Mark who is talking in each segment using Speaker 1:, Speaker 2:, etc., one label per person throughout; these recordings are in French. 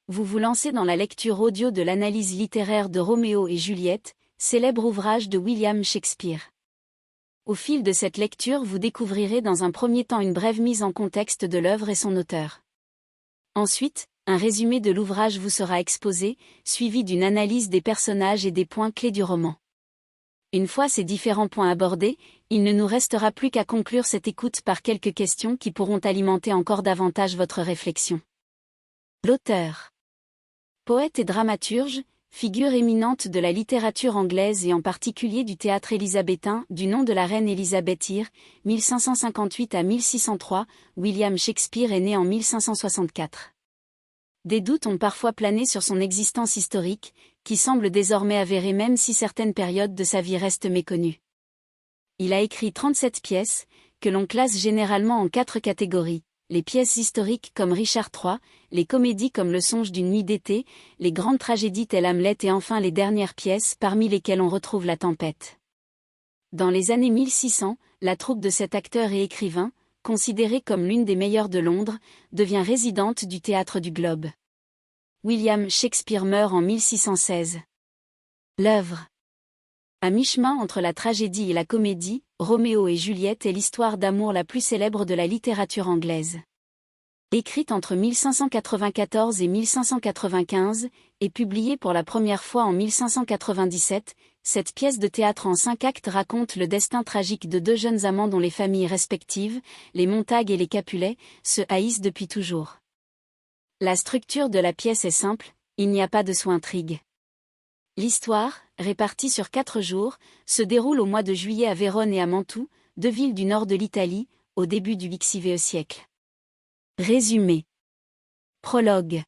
Speaker 1: vous vous lancez dans la lecture audio de l'analyse littéraire de Roméo et Juliette, célèbre ouvrage de William Shakespeare. Au fil de cette lecture, vous découvrirez dans un premier temps une brève mise en contexte de l'œuvre et son auteur. Ensuite, un résumé de l'ouvrage vous sera exposé, suivi d'une analyse des personnages et des points clés du roman. Une fois ces différents points abordés, il ne nous restera plus qu'à conclure cette écoute par quelques questions qui pourront alimenter encore davantage votre réflexion. L'auteur. Poète et dramaturge, figure éminente de la littérature anglaise et en particulier du théâtre élisabétain, du nom de la reine Élisabeth I, 1558 à 1603, William Shakespeare est né en 1564. Des doutes ont parfois plané sur son existence historique, qui semble désormais avérée même si certaines périodes de sa vie restent méconnues. Il a écrit 37 pièces, que l'on classe généralement en 4 catégories. Les pièces historiques comme Richard III, les comédies comme Le songe d'une nuit d'été, les grandes tragédies telles Hamlet et enfin les dernières pièces parmi lesquelles on retrouve La Tempête. Dans les années 1600, la troupe de cet acteur et écrivain, considérée comme l'une des meilleures de Londres, devient résidente du Théâtre du Globe. William Shakespeare meurt en 1616. L'œuvre. À mi-chemin entre la tragédie et la comédie, Roméo et Juliette est l'histoire d'amour la plus célèbre de la littérature anglaise. Écrite entre 1594 et 1595, et publiée pour la première fois en 1597, cette pièce de théâtre en 5 actes raconte le destin tragique de 2 jeunes amants dont les familles respectives, les Montague et les Capulet, se haïssent depuis toujours. La structure de la pièce est simple, il n'y a pas de sous-intrigue. L'histoire, répartie sur 4 jours, se déroule au mois de juillet à Vérone et à Mantoue, 2 villes du nord de l'Italie, au début du XIVe siècle. Résumé. Prologue.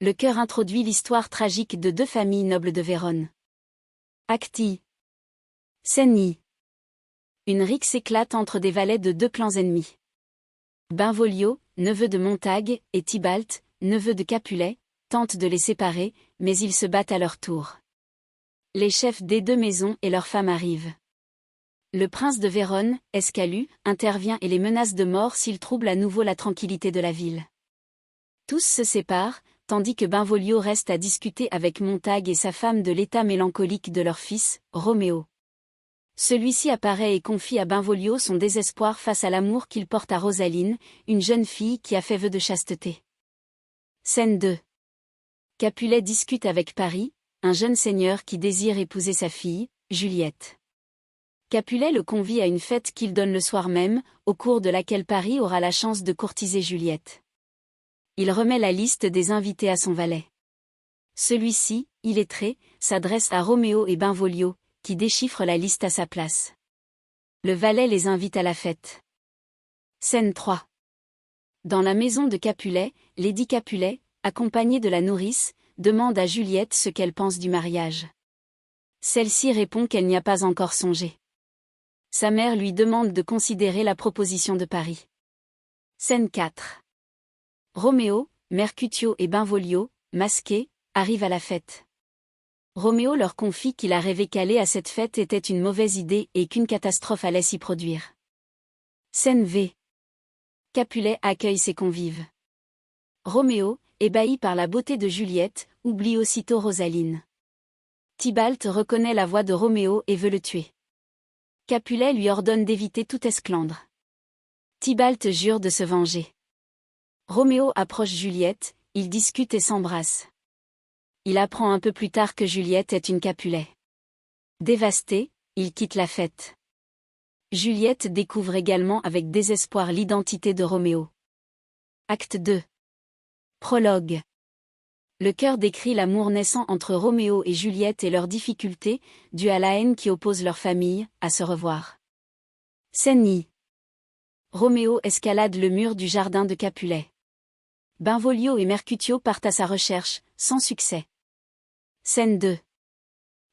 Speaker 1: Le chœur introduit l'histoire tragique de 2 familles nobles de Vérone. Acte I. Scène I. Une rixe éclate entre des valets de 2 clans ennemis. Benvolio, neveu de Montague, et Tybalt, neveu de Capulet, tentent de les séparer, mais ils se battent à leur tour. Les chefs des 2 maisons et leurs femmes arrivent. Le prince de Vérone, Escalu, intervient et les menace de mort s'ils troublent à nouveau la tranquillité de la ville. Tous se séparent, tandis que Benvolio reste à discuter avec Montague et sa femme de l'état mélancolique de leur fils, Roméo. Celui-ci apparaît et confie à Benvolio son désespoir face à l'amour qu'il porte à Rosaline, une jeune fille qui a fait vœu de chasteté. Scène 2. Capulet discute avec Paris, un jeune seigneur qui désire épouser sa fille, Juliette. Capulet le convie à une fête qu'il donne le soir même, au cours de laquelle Paris aura la chance de courtiser Juliette. Il remet la liste des invités à son valet. Celui-ci, illettré, s'adresse à Roméo et Benvolio, qui déchiffrent la liste à sa place. Le valet les invite à la fête. Scène 3. Dans la maison de Capulet, Lady Capulet, accompagnée de la nourrice, demande à Juliette ce qu'elle pense du mariage. Celle-ci répond qu'elle n'y a pas encore songé. Sa mère lui demande de considérer la proposition de Paris. Scène 4. Roméo, Mercutio et Benvolio, masqués, arrivent à la fête. Roméo leur confie qu'il a rêvé qu'aller à cette fête était une mauvaise idée et qu'une catastrophe allait s'y produire. Scène V. Capulet accueille ses convives. Roméo, ébahi par la beauté de Juliette, oublie aussitôt Rosaline. Tybalt reconnaît la voix de Roméo et veut le tuer. Capulet lui ordonne d'éviter toute esclandre. Tybalt jure de se venger. Roméo approche Juliette, ils discutent et s'embrassent. Il apprend un peu plus tard que Juliette est une Capulet. Dévasté, il quitte la fête. Juliette découvre également avec désespoir l'identité de Roméo. Acte 2. Prologue. Le chœur décrit l'amour naissant entre Roméo et Juliette et leurs difficultés, dues à la haine qui oppose leurs familles, à se revoir. Scène I. Roméo escalade le mur du jardin de Capulet. Benvolio et Mercutio partent à sa recherche, sans succès. Scène 2.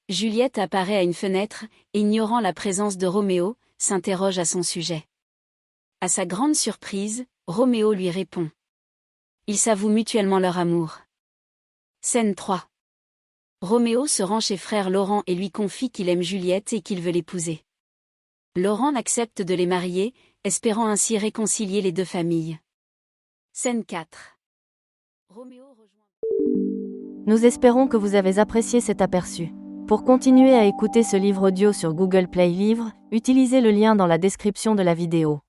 Speaker 1: Juliette apparaît à une fenêtre, et ignorant la présence de Roméo, s'interroge à son sujet. À sa grande surprise, Roméo lui répond. Ils s'avouent mutuellement leur amour. Scène 3. Roméo se rend chez frère Laurent et lui confie qu'il aime Juliette et qu'il veut l'épouser. Laurent accepte de les marier, espérant ainsi réconcilier les 2 familles. Scène 4. Roméo rejoint...
Speaker 2: Nous espérons que vous avez apprécié cet aperçu. Pour continuer à écouter ce livre audio sur Google Play Livres, utilisez le lien dans la description de la vidéo.